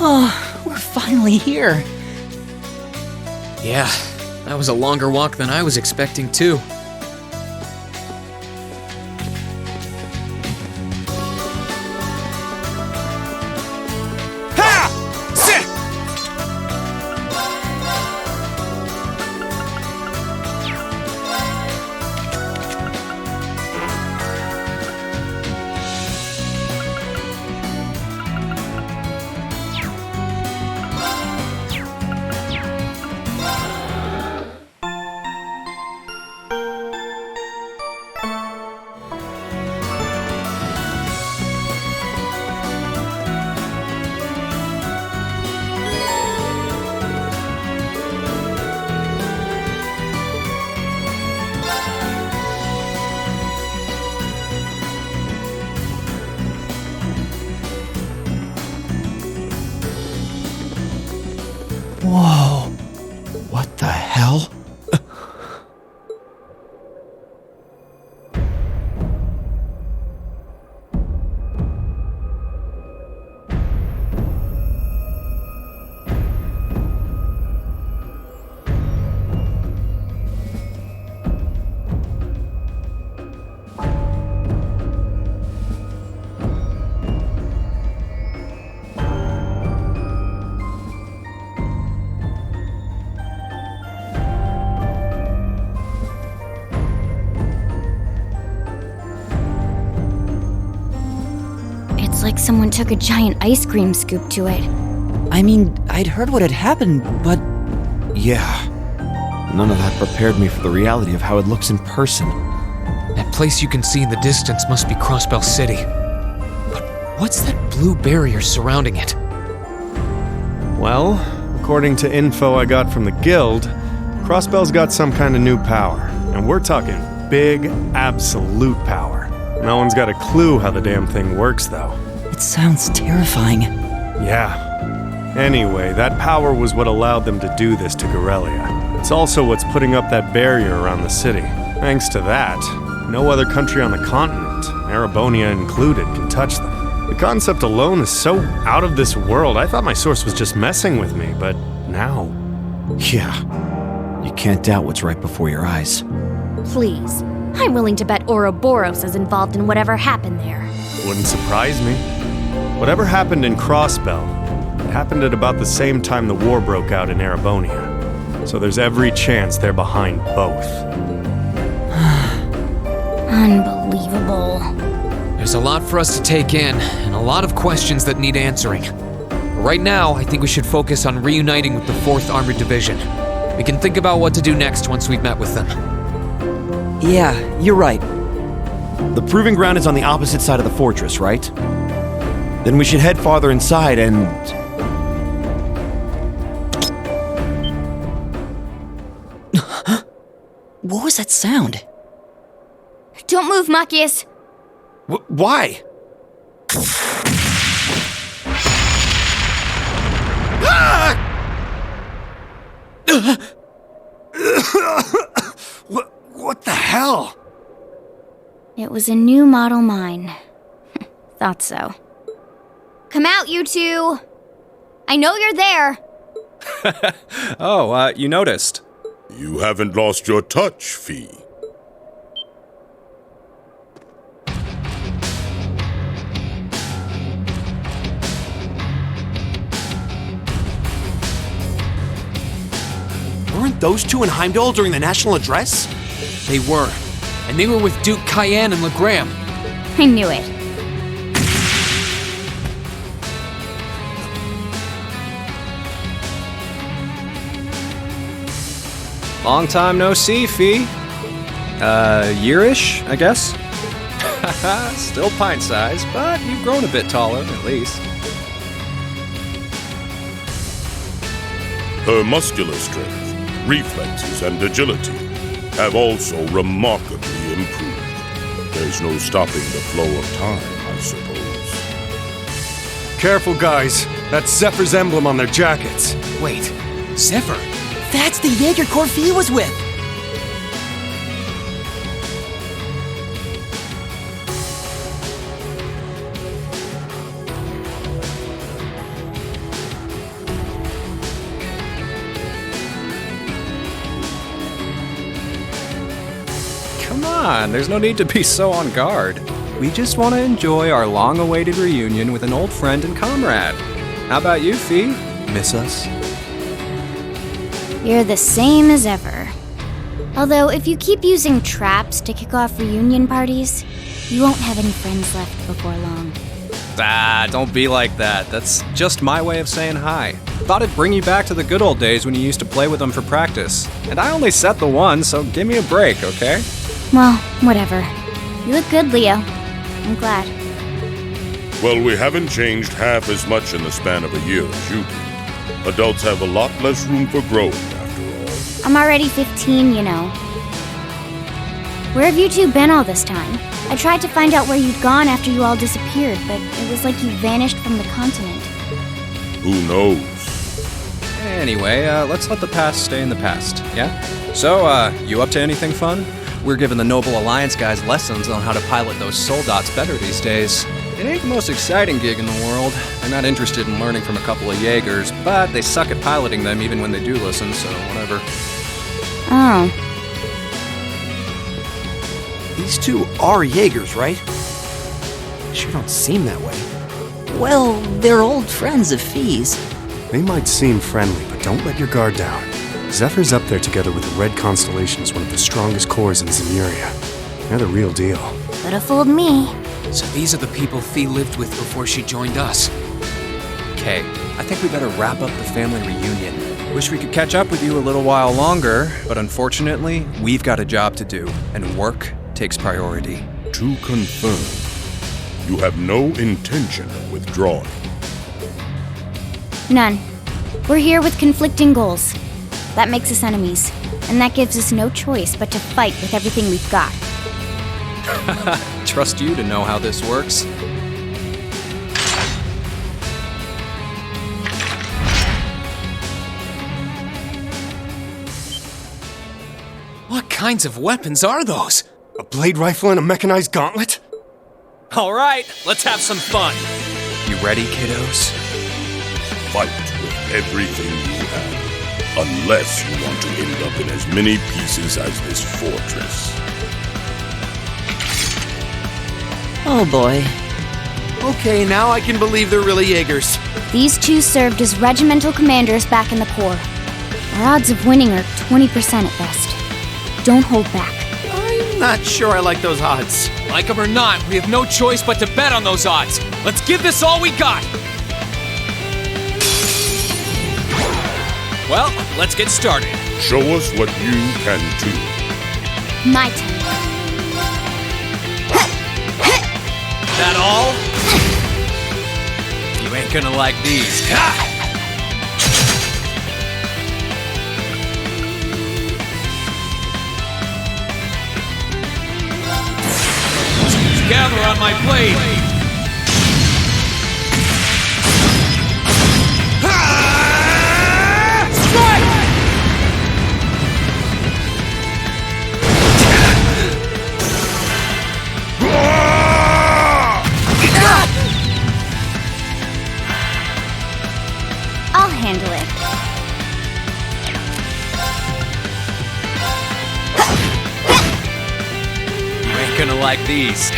Oh, we're finally here. Yeah, that was a longer walk than I was expecting, too. Whoa. What the hell? It's like someone took a giant ice cream scoop to it. I mean, I'd heard what had happened, but... Yeah. None of that prepared me for the reality of how it looks in person. That place you can see in the distance must be Crossbell City. But what's that blue barrier surrounding it? Well, according to info I got from the guild, Crossbell's got some kind of new power. And we're talking big, absolute power. No one's got a clue how the damn thing works, though. It sounds terrifying. Yeah. Anyway, that power was what allowed them to do this to Garrelia. It's also what's putting up that barrier around the city. Thanks to that, no other country on the continent, Erebonia included, can touch them. The concept alone is so out of this world, I thought my source was just messing with me, but now... Yeah. You can't doubt what's right before your eyes. Please. I'm willing to bet Ouroboros is involved in whatever happened there. Wouldn't surprise me. Whatever happened in Crossbell, it happened at about the same time the war broke out in Erebonia. So there's every chance they're behind both. Unbelievable. There's a lot for us to take in, and a lot of questions that need answering. Right now, I think we should focus on reuniting with the 4th Armored Division. We can think about what to do next once we've met with them. Yeah, you're right. The proving ground is on the opposite side of the fortress, right? Then we should head farther inside and... What was that sound? Don't move, Machias. Why? What the hell? It was a new model mine. Thought so. Come out, you two! I know you're there! Oh, you noticed. You haven't lost your touch, Fee. Weren't those two in Heimdall during the national address? They were. And they were with Duke Cayenne and Legram. I knew it. Long time no see, Fee. Yearish, I guess? Still pint-sized, but you've grown a bit taller, at least. Her muscular strength, reflexes, and agility have also remarkably improved. There's no stopping the flow of time, I suppose. Careful, guys. That's Zephyr's emblem on their jackets. Wait, Zephyr? That's the Jaeger Corps Fee was with! on, there's no need to be so on guard. We just want to enjoy our long-awaited reunion with an old friend and comrade. How about you, Fee? Miss us? You're the same as ever. Although, if you keep using traps to kick off reunion parties, you won't have any friends left before long. Ah, don't be like that. That's just my way of saying hi. Thought it'd bring you back to the good old days when you used to play with them for practice. And I only set the one, so give me a break, okay? Well, whatever. You look good, Leo. I'm glad. Well, we haven't changed half as much in the span of a year as you do. Adults have a lot less room for growth, after all. I'm already 15, you know. Where have you two been all this time? I tried to find out where you'd gone after you all disappeared, but it was like you vanished from the continent. Who knows? Anyway, let's let the past stay in the past, yeah? So, you up to anything fun? We're giving the Noble Alliance guys lessons on how to pilot those Soldats better these days. It ain't the most exciting gig in the world. They're not interested in learning from a couple of Jaegers, but they suck at piloting them even when they do listen, so whatever. Oh. These two are Jaegers, right? They sure don't seem that way. Well, they're old friends of Fee's. They might seem friendly, but don't let your guard down. Zephyr's up there together with the Red Constellation as one of the strongest corps in Zemuria. They're the real deal. Could've fooled me. So these are the people Fee lived with before she joined us. Okay, I think we better wrap up the family reunion. Wish we could catch up with you a little while longer, but unfortunately, we've got a job to do, and work takes priority. To confirm, you have no intention of withdrawing. None. We're here with conflicting goals. That makes us enemies, and that gives us no choice but to fight with everything we've got. Trust you to know how this works. What kinds of weapons are those? A blade rifle and a mechanized gauntlet? All right, let's have some fun. You ready, kiddos? Fight with everything you have, unless you want to end up in as many pieces as this fortress. Oh boy. Okay, now I can believe they're really Jaegers. These two served as regimental commanders back in the Corps. Our odds of winning are 20% at best. Don't hold back. I'm not sure I like those odds. Like them or not, we have no choice but to bet on those odds. Let's give this all we got. Well, let's get started. Show us what you can do. My turn. That all? You ain't gonna like these. Gather on my blade. I'll handle it. You ain't gonna like these.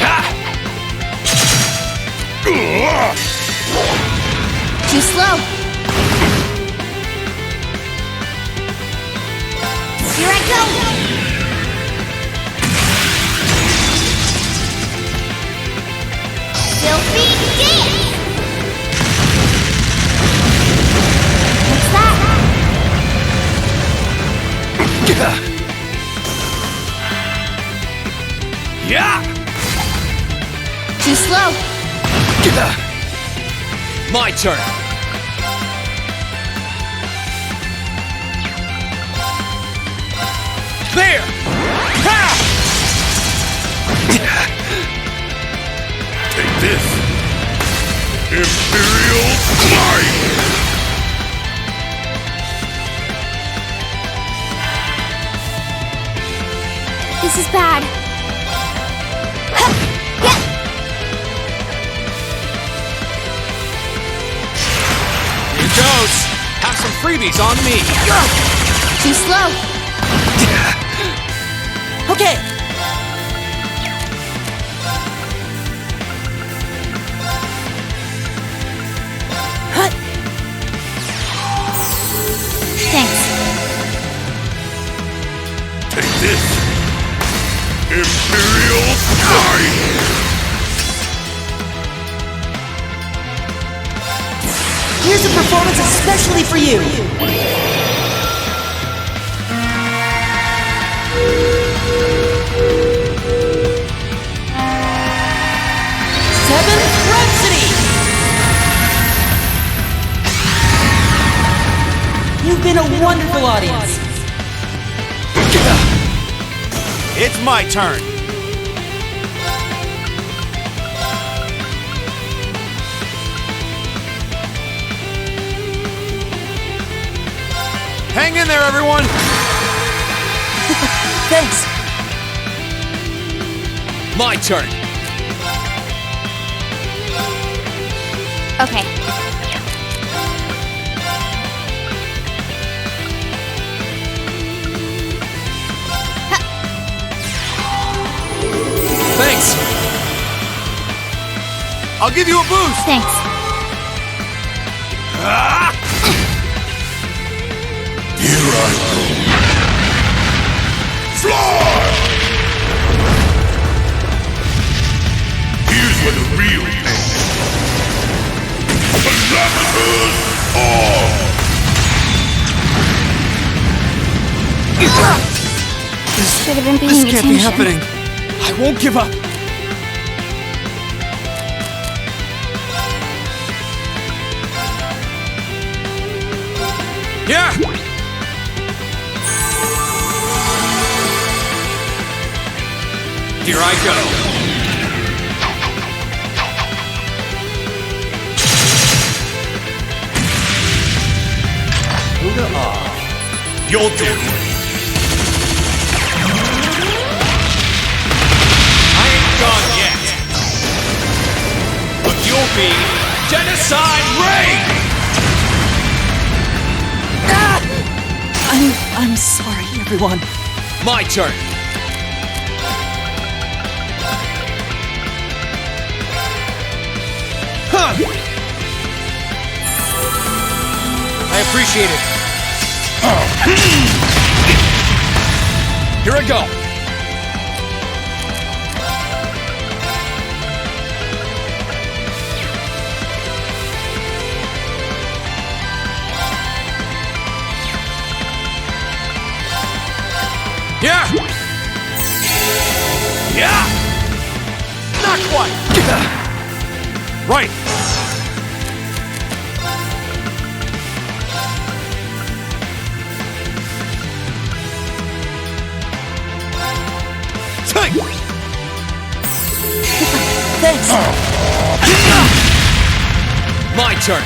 Too slow. Here I go. Filthy dance. What's that? Yeah! Too slow. My turn. There! Ha! Take this, Imperial Might! This is bad. Here goes. Have some freebies on me. Too slow. Okay. Imperial Strike! Here's a performance especially for you. Seventh Rhapsody! You've been a wonderful audience. It's my turn. Hang in there, everyone! Thanks. My turn. Okay. Thanks. I'll give you a boost! Thanks. Here I go. Fly! Here's where the real thing is. Parameters on! Should have been paying This attention. can't be happening. I won't give up. Yeah! Here I go. You'll do. I ain't done yet. But you'll be Genocide Rain! I'm sorry, everyone. My turn. Huh. I appreciate it. Here I go. Yeah! Yeah! Not quite! Right! Thanks. My turn.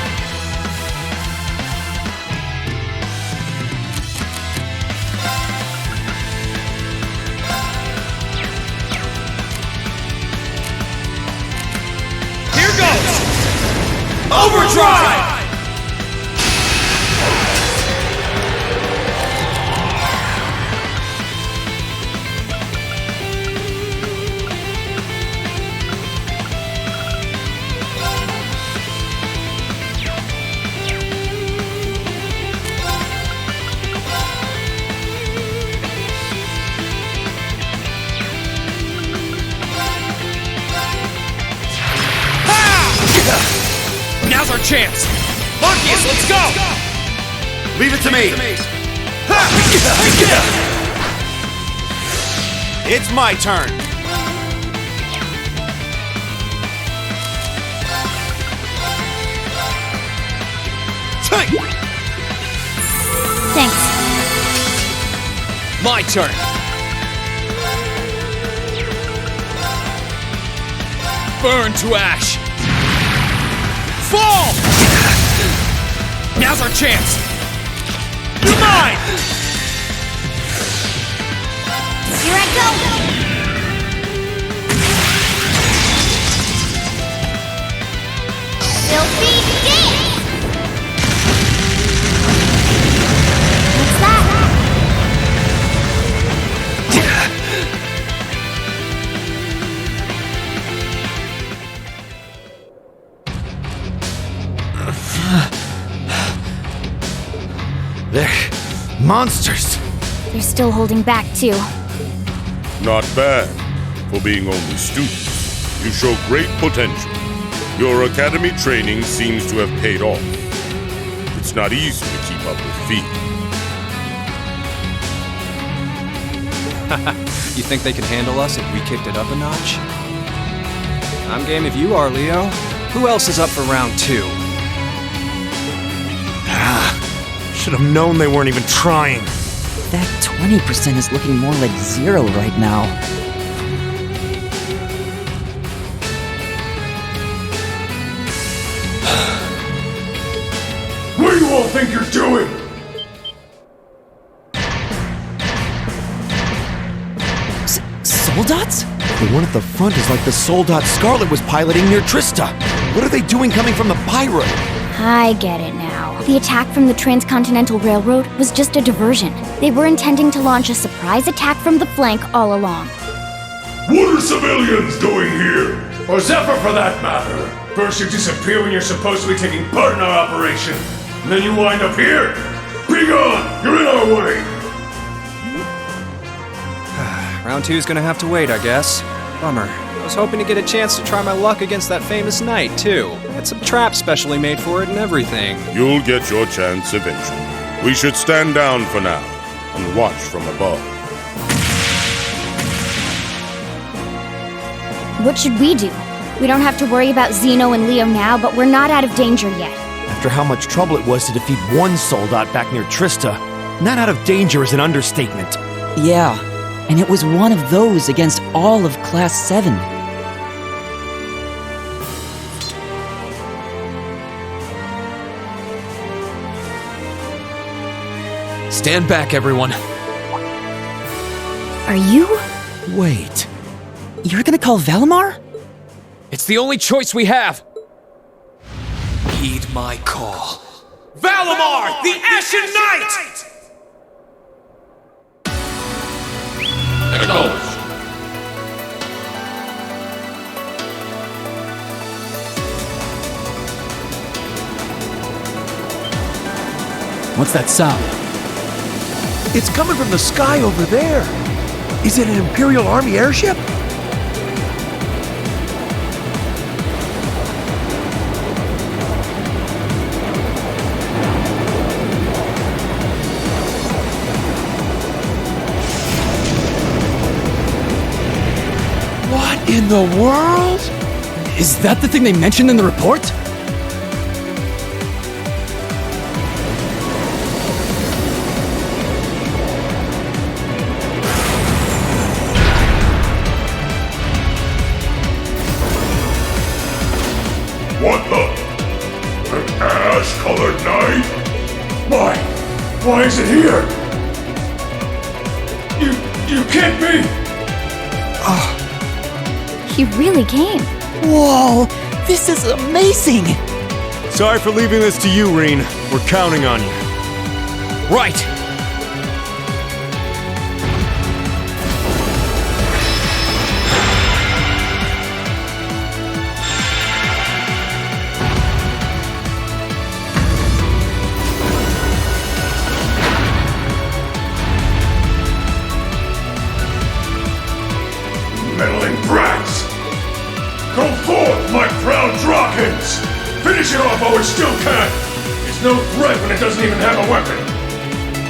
Here goes! Overdrive! Now's our chance! Marcus, let's go! Leave it to me! It's my turn! Thanks. My turn. Burn to ash! Fall! Now's our chance! You're mine! Here I go! Filthy dance! What's that? They're monsters! They're still holding back, too. Not bad. For being only students, you show great potential. Your academy training seems to have paid off. It's not easy to keep up with Fee. You think they can handle us if we kicked it up a notch? I'm game if you are, Leo. Who else is up for round 2? Should have known they weren't even trying. That 20% is looking more like 0 right now. What do you all think you're doing? Soldats? The one at the front is like the Soldat Scarlet was piloting near Trista. What are they doing coming from the by road? I get it now. The attack from the Transcontinental Railroad was just a diversion. They were intending to launch a surprise attack from the flank all along. What are civilians doing here? Or Zephyr for that matter. First you disappear when you're supposed to be taking part in our operation, and then you wind up here. Be gone! You're in our way! Round 2's gonna have to wait, I guess. Bummer. I was hoping to get a chance to try my luck against that famous knight, too. Had some traps specially made for it and everything. You'll get your chance eventually. We should stand down for now and watch from above. What should we do? We don't have to worry about Xeno and Leo now, but we're not out of danger yet. After how much trouble it was to defeat one Soldat back near Trista, not out of danger is an understatement. Yeah, and it was one of those against all of Class 7. Stand back, everyone. Are you? Wait. You're gonna call Valimar? It's the only choice we have. Heed my call. Valimar, the Ashen Knight! Acknowledged. What's that sound? It's coming from the sky over there. Is it an Imperial Army airship? What in the world? Is that the thing they mentioned in the report? What the? An ash-colored knight? Why is it here? You can't be! He really came. Whoa, this is amazing! Sorry for leaving this to you, Reen. We're counting on you. Right! Meddling brats! Go forth, my proud Drakons! Finish it off while we still can! It's no threat when it doesn't even have a weapon.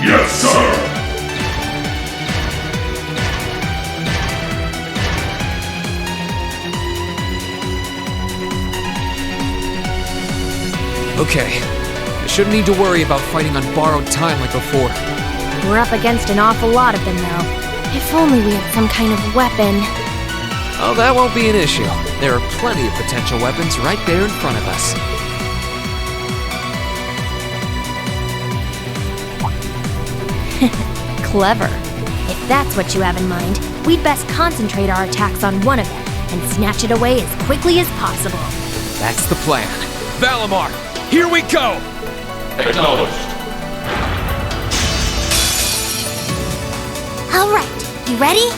Yes, sir! Okay. I shouldn't need to worry about fighting on borrowed time like before. We're up against an awful lot of them, though. If only we had some kind of weapon. Oh, that won't be an issue. There are plenty of potential weapons right there in front of us. Clever. If that's what you have in mind, we'd best concentrate our attacks on one of them and snatch it away as quickly as possible. That's the plan. Valimar, here we go! Acknowledged. All right, you ready?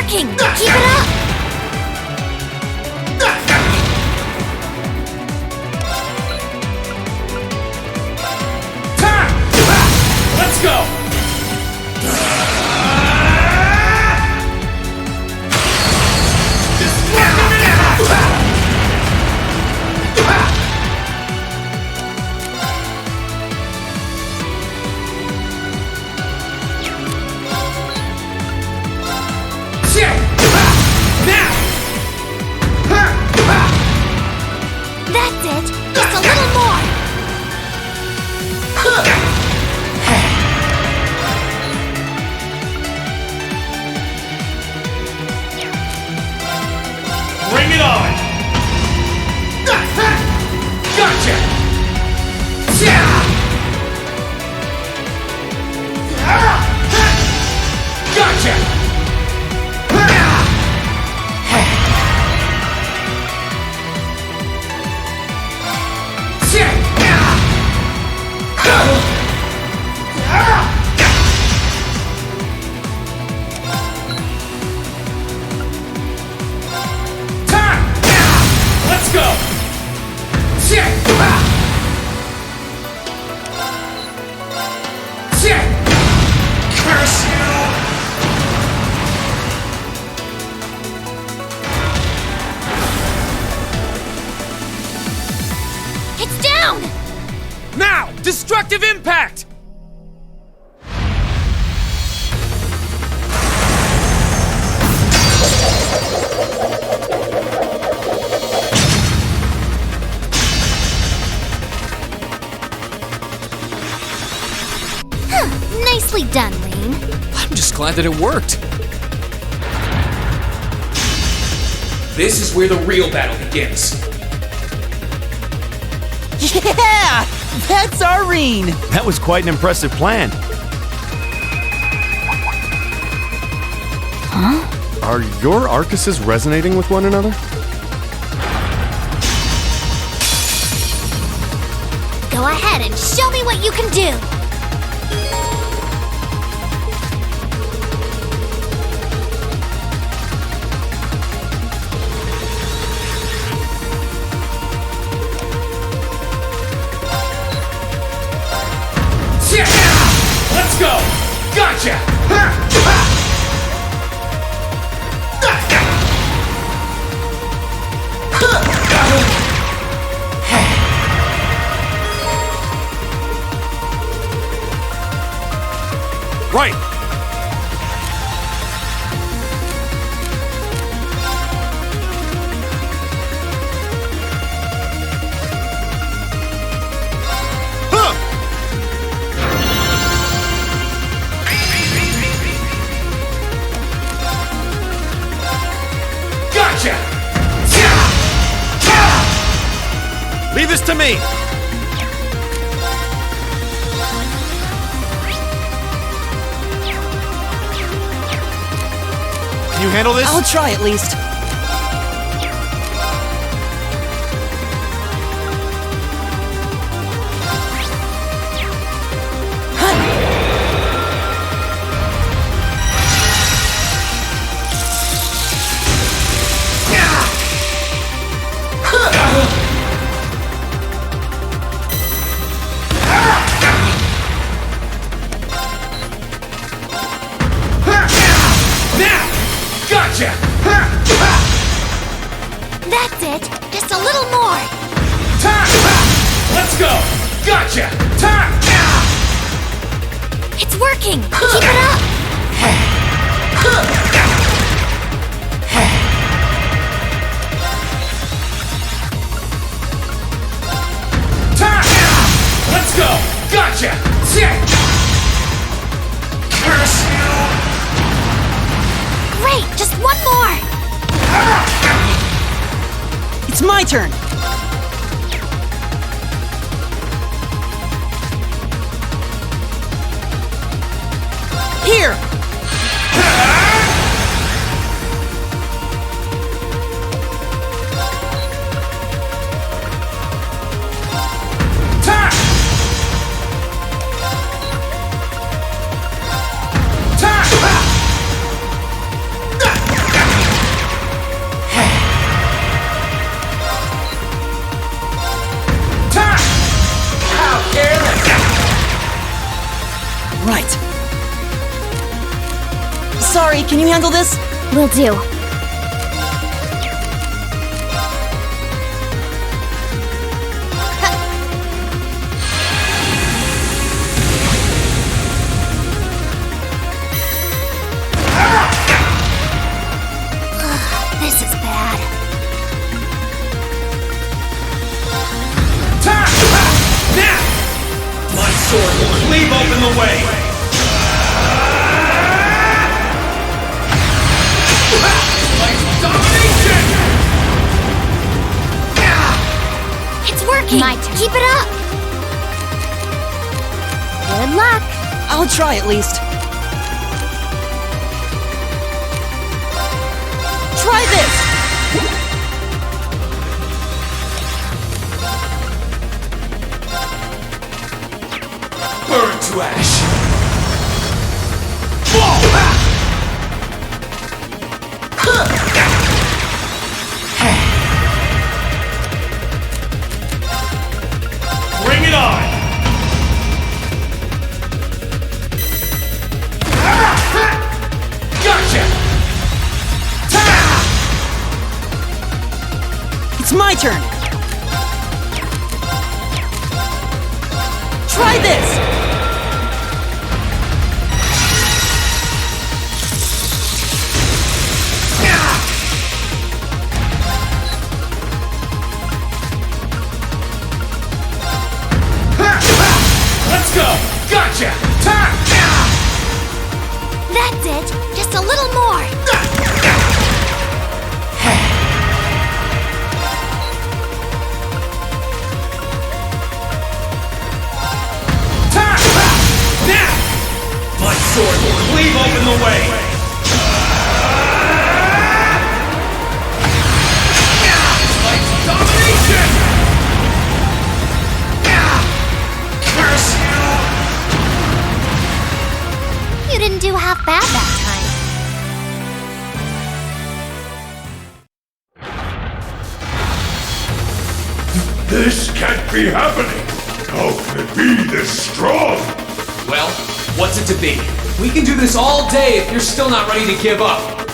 working! Keep it up! Let's go! That's it! Just a little more! Bring it on! Gotcha! Gotcha! Let's go! Curse you! It's down! Now! Destructive impact! Nicely done, Lane. I'm just glad that it worked. This is where the real battle begins. Yeah! That's Irene! That was quite an impressive plan. Huh? Are your Arcuses resonating with one another? Go ahead and show me what you can do! Let's go! Gotcha! Right! Gotcha! Leave this to me! Can you handle this? I'll try at least. Gotcha! That's it! Just a little more! Time! Let's go! Gotcha! Time! It's working! Keep it up! Time! Let's go! Gotcha! Curse you! Great! Just one more! It's my turn! Here! Time! Time! can you handle this? Will do. This is bad. Now! My sword will cleave open the way! Like domination! It's working! My turn. Keep it up! Good luck! I'll try at least. Try this! Burn to ash! Bring it on! Gotcha! It's my turn! Try this! Let's go! Gotcha! That's it! Just a little more! Now! My sword will cleave open the way! Like domination! Curse you! You didn't do half bad that time. This can't be happening! How can it be this strong? Well, what's it to be? We can do this all day if you're still not ready to give up.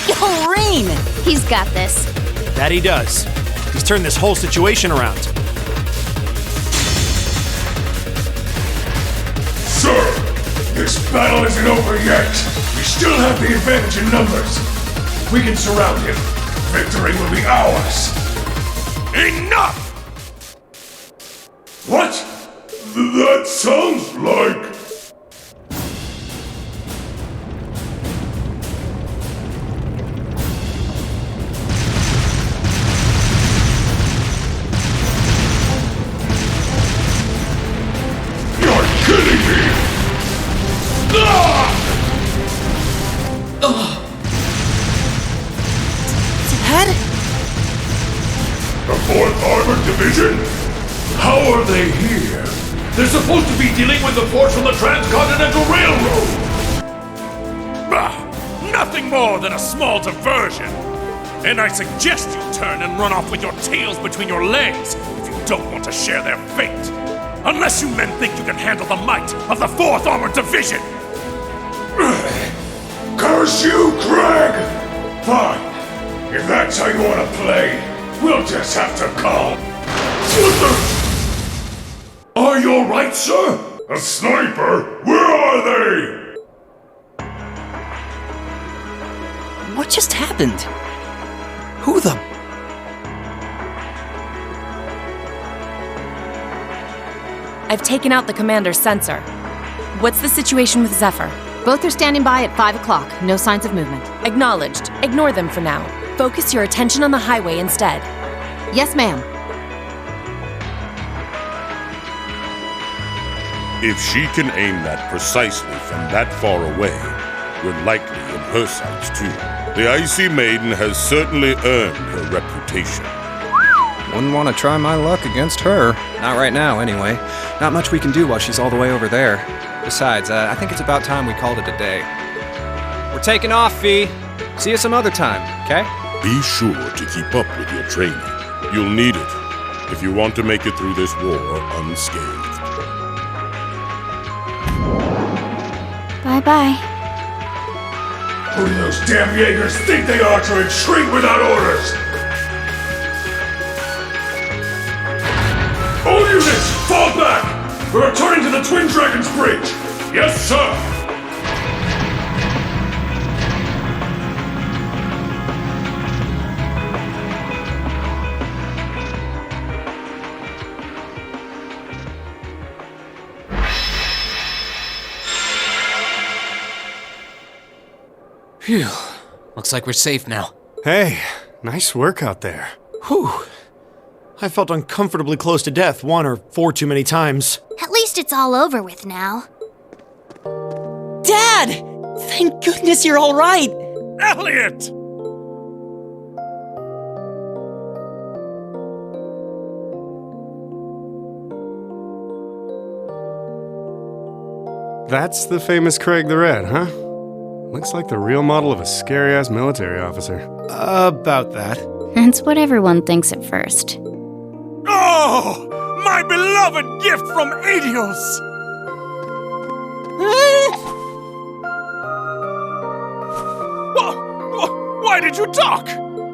Yo, Rain! He's got this. That he does. He's turned this whole situation around. Sir, this battle isn't over yet. We still have the advantage in numbers. We can surround him. Victory will be ours. Enough! What? That sounds like... You're killing me! Dad? The 4th Armored Division? How are they here? They're supposed to be dealing with the force from the Transcontinental Railroad! Nothing more than a small diversion. And I suggest you turn and run off with your tails between your legs if you don't want to share their fate. Unless you men think you can handle the might of the 4th Armored Division! Curse you, Craig! Fine. If that's how you want to play, we'll just have to call. What the? Are you alright, sir? A sniper? Where are they? What just happened? Who the... I've taken out the commander's sensor. What's the situation with Zephyr? Both are standing by at 5 o'clock. No signs of movement. Acknowledged. Ignore them for now. Focus your attention on the highway instead. Yes, ma'am. If she can aim that precisely from that far away, we're likely in her sights too. The Icy Maiden has certainly earned her reputation. Wouldn't want to try my luck against her. Not right now, anyway. Not much we can do while she's all the way over there. Besides, I think it's about time we called it a day. We're taking off, Fee. See you some other time, okay? Be sure to keep up with your training. You'll need it if you want to make it through this war unscathed. Bye-bye. Who do those damn Jaegers think they are to retreat without orders? All units, fall back! We're returning to the Twin Dragons Bridge! Yes, sir! Phew. Looks like we're safe now. Hey, nice work out there. Whew. I felt uncomfortably close to death 1 or 4 too many times. At least it's all over with now. Dad! Thank goodness you're all right! Elliot! That's the famous Craig the Red, huh? Looks like the real model of a scary-ass military officer. About that. That's what everyone thinks at first. Oh! My beloved gift from Adios! Why did you talk?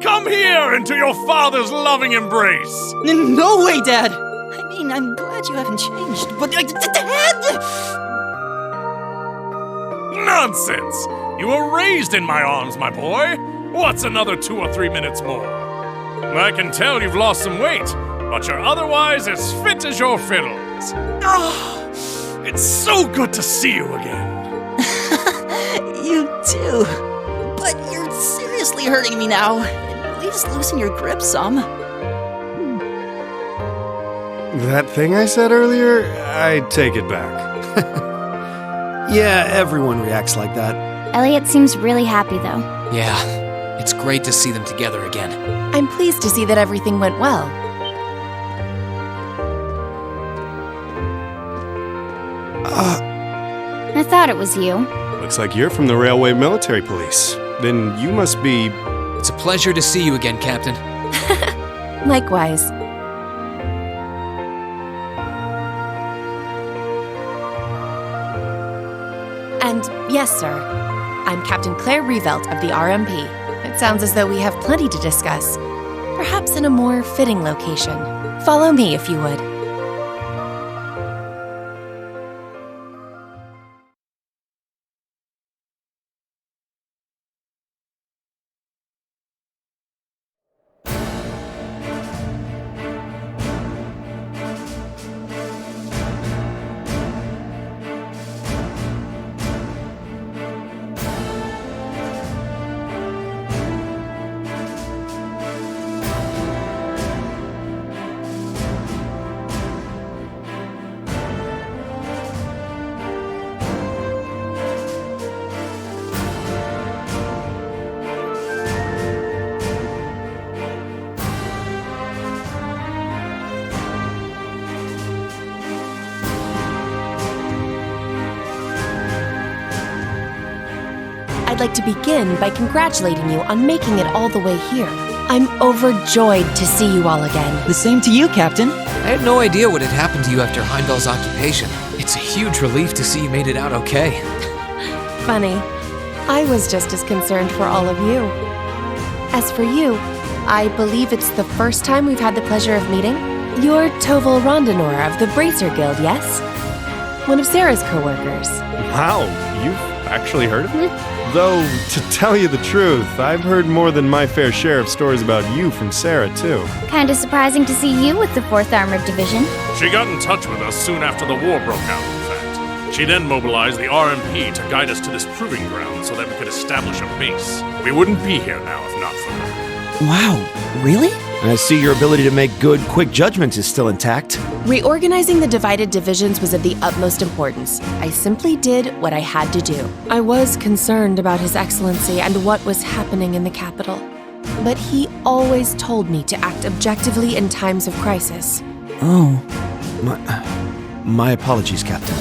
Come here into your father's loving embrace! No way, Dad! I mean, I'm glad you haven't changed, but Dad! Nonsense! You were raised in my arms, my boy. What's another 2 or 3 minutes more? I can tell you've lost some weight, but you're otherwise as fit as your fiddles. Oh, it's so good to see you again. You too. But you're seriously hurting me now. Please loosen your grip some. That thing I said earlier, I take it back. Yeah, everyone reacts like that. Elliot seems really happy, though. Yeah, it's great to see them together again. I'm pleased to see that everything went well. I thought it was you. Looks like you're from the Railway Military Police. Then you must be... It's a pleasure to see you again, Captain. Likewise. And yes, sir, I'm Captain Claire Revelt of the RMP. It sounds as though we have plenty to discuss, perhaps in a more fitting location. Follow me, if you would. I'd like to begin by congratulating you on making it all the way here. I'm overjoyed to see you all again. The same to you, Captain. I had no idea what had happened to you after Heimdall's occupation. It's a huge relief to see you made it out okay. Funny. I was just as concerned for all of you. As for you, I believe it's the first time we've had the pleasure of meeting. You're Toval Rondanor of the Bracer Guild, yes? One of Sarah's co-workers. Wow, you've actually heard of me? Though, to tell you the truth, I've heard more than my fair share of stories about you from Sarah, too. Kinda surprising to see you with the 4th Armored Division. She got in touch with us soon after the war broke out, in fact. She then mobilized the RMP to guide us to this proving ground so that we could establish a base. We wouldn't be here now if not for her. Wow, really? I see your ability to make good, quick judgments is still intact. Reorganizing the divided divisions was of the utmost importance. I simply did what I had to do. I was concerned about His Excellency and what was happening in the capital. But he always told me to act objectively in times of crisis. Oh, my apologies, Captain.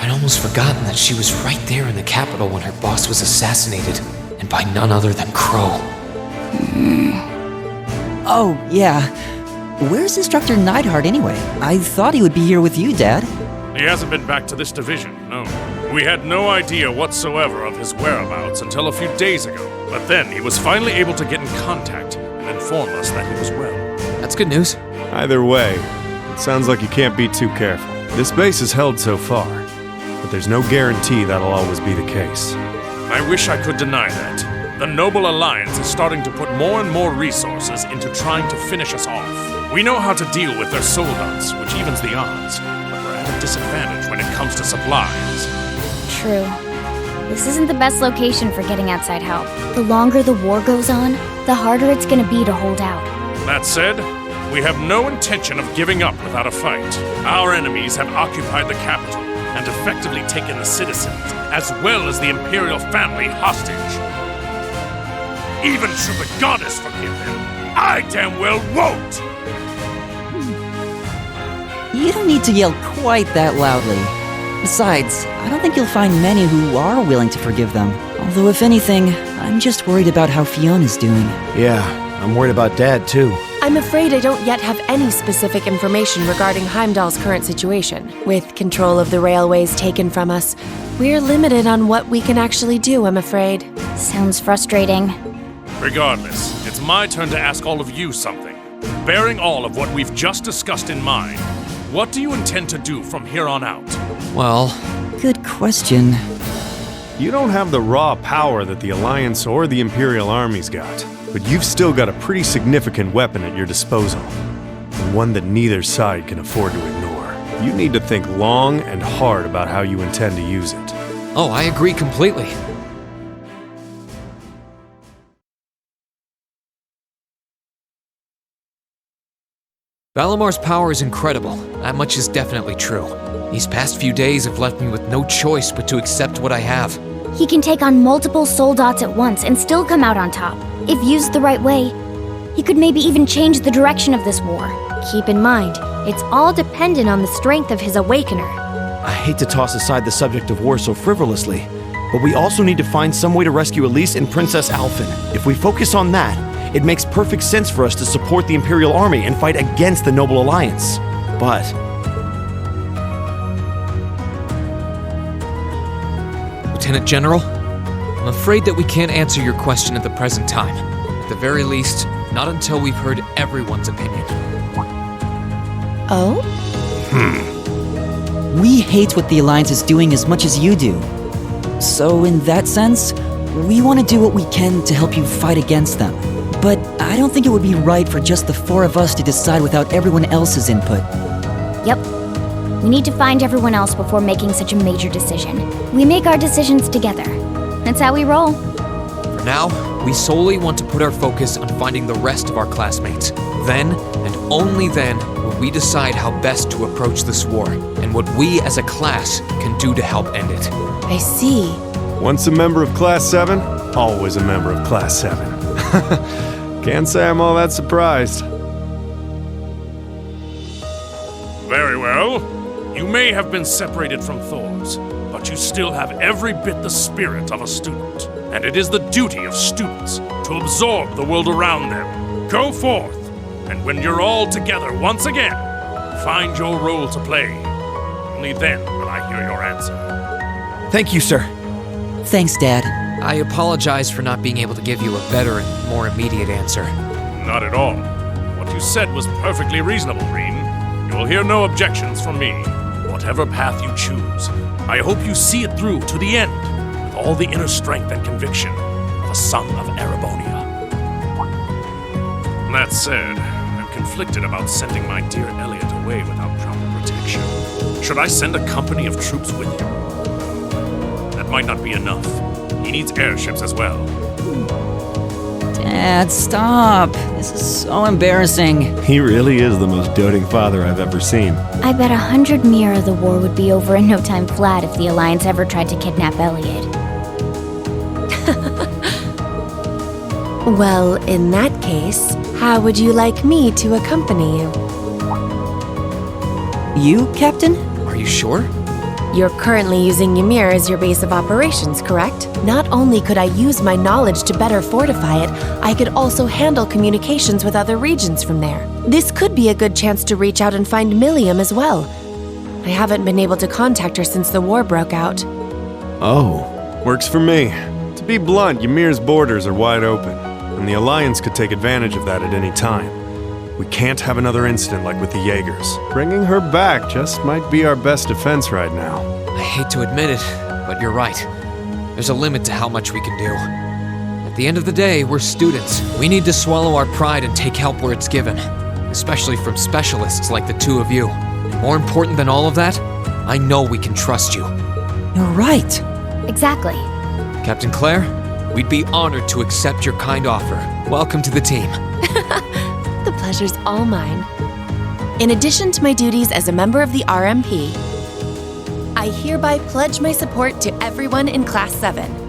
I'd almost forgotten that she was right there in the capital when her boss was assassinated, and by none other than Crow. Oh, yeah. Where's Instructor Neidhart anyway? I thought he would be here with you, Dad. He hasn't been back to this division, no. We had no idea whatsoever of his whereabouts until a few days ago. But then he was finally able to get in contact and inform us that he was well. That's good news. Either way, it sounds like you can't be too careful. This base is held so far, but there's no guarantee that'll always be the case. I wish I could deny that. The Noble Alliance is starting to put more and more resources into trying to finish us off. We know how to deal with their soldats, which evens the odds, but we're at a disadvantage when it comes to supplies. True. This isn't the best location for getting outside help. The longer the war goes on, the harder it's gonna be to hold out. That said, we have no intention of giving up without a fight. Our enemies have occupied the capital and effectively taken the citizens, as well as the Imperial family, hostage. Even should the goddess forgive them, I damn well won't! You don't need to yell quite that loudly. Besides, I don't think you'll find many who are willing to forgive them. Although if anything, I'm just worried about how Fiona's doing. Yeah, I'm worried about Dad too. I'm afraid I don't yet have any specific information regarding Heimdall's current situation. With control of the railways taken from us, we're limited on what we can actually do, I'm afraid. Sounds frustrating. Regardless, it's my turn to ask all of you something. Bearing all of what we've just discussed in mind, what do you intend to do from here on out? Well, good question. You don't have the raw power that the Alliance or the Imperial armies got, but you've still got a pretty significant weapon at your disposal, and one that neither side can afford to ignore. You need to think long and hard about how you intend to use it. oh, I agree completely. Valimar's power is incredible. That much is definitely true. These past few days have left me with no choice but to accept what I have. He can take on multiple soldats at once and still come out on top. If used the right way, he could maybe even change the direction of this war. Keep in mind, it's all dependent on the strength of his Awakener. I hate to toss aside the subject of war so frivolously, but we also need to find some way to rescue Elise and Princess Alphen. If we focus on that, it makes perfect sense for us to support the Imperial Army and fight against the Noble Alliance. But Lieutenant General, I'm afraid that we can't answer your question at the present time. At the very least, not until we've heard everyone's opinion. Oh? We hate what the Alliance is doing as much as you do. So in that sense, we want to do what we can to help you fight against them. But I don't think it would be right for just the four of us to decide without everyone else's input. Yep. We need to find everyone else before making such a major decision. We make our decisions together. That's how we roll. For now, we solely want to put our focus on finding the rest of our classmates. Then, and only then, will we decide how best to approach this war, and what we as a class can do to help end it. I see. Once a member of Class 7, always a member of Class 7. Can't say I'm all that surprised. Very well. You may have been separated from Thors, but you still have every bit the spirit of a student. And it is the duty of students to absorb the world around them. Go forth, and when you're all together once again, find your role to play. Only then will I hear your answer. thank you, sir. Thanks, Dad. I apologize for not being able to give you a better and more immediate answer. Not at all. What you said was perfectly reasonable, Reen. You will hear no objections from me. Whatever path you choose, I hope you see it through to the end, with all the inner strength and conviction of a son of Erebonia. That said, I'm conflicted about sending my dear Elliot away without proper protection. Should I send a company of troops with him? That might not be enough. He needs airships as well. Dad, stop. This is so embarrassing. He really is the most doting father I've ever seen. I bet 100 Mira the war would be over in no time flat if the Alliance ever tried to kidnap Elliot. Well, in that case, how would you like me to accompany you? You, Captain? Are you sure? You're currently using Ymir as your base of operations, correct? Not only could I use my knowledge to better fortify it, I could also handle communications with other regions from there. This could be a good chance to reach out and find Millium as well. I haven't been able to contact her since the war broke out. Oh, works for me. To be blunt, Ymir's borders are wide open, and the Alliance could take advantage of that at any time. We can't have another incident like with the Jaegers. Bringing her back just might be our best defense right now. I hate to admit it, but you're right. There's a limit to how much we can do. At the end of the day, we're students. We need to swallow our pride and take help where it's given, especially from specialists like the two of you. And more important than all of that, I know we can trust you. You're right. Exactly. Captain Claire, we'd be honored to accept your kind offer. Welcome to the team. The pleasure's all mine. In addition to my duties as a member of the RMP, I hereby pledge my support to everyone in Class 7.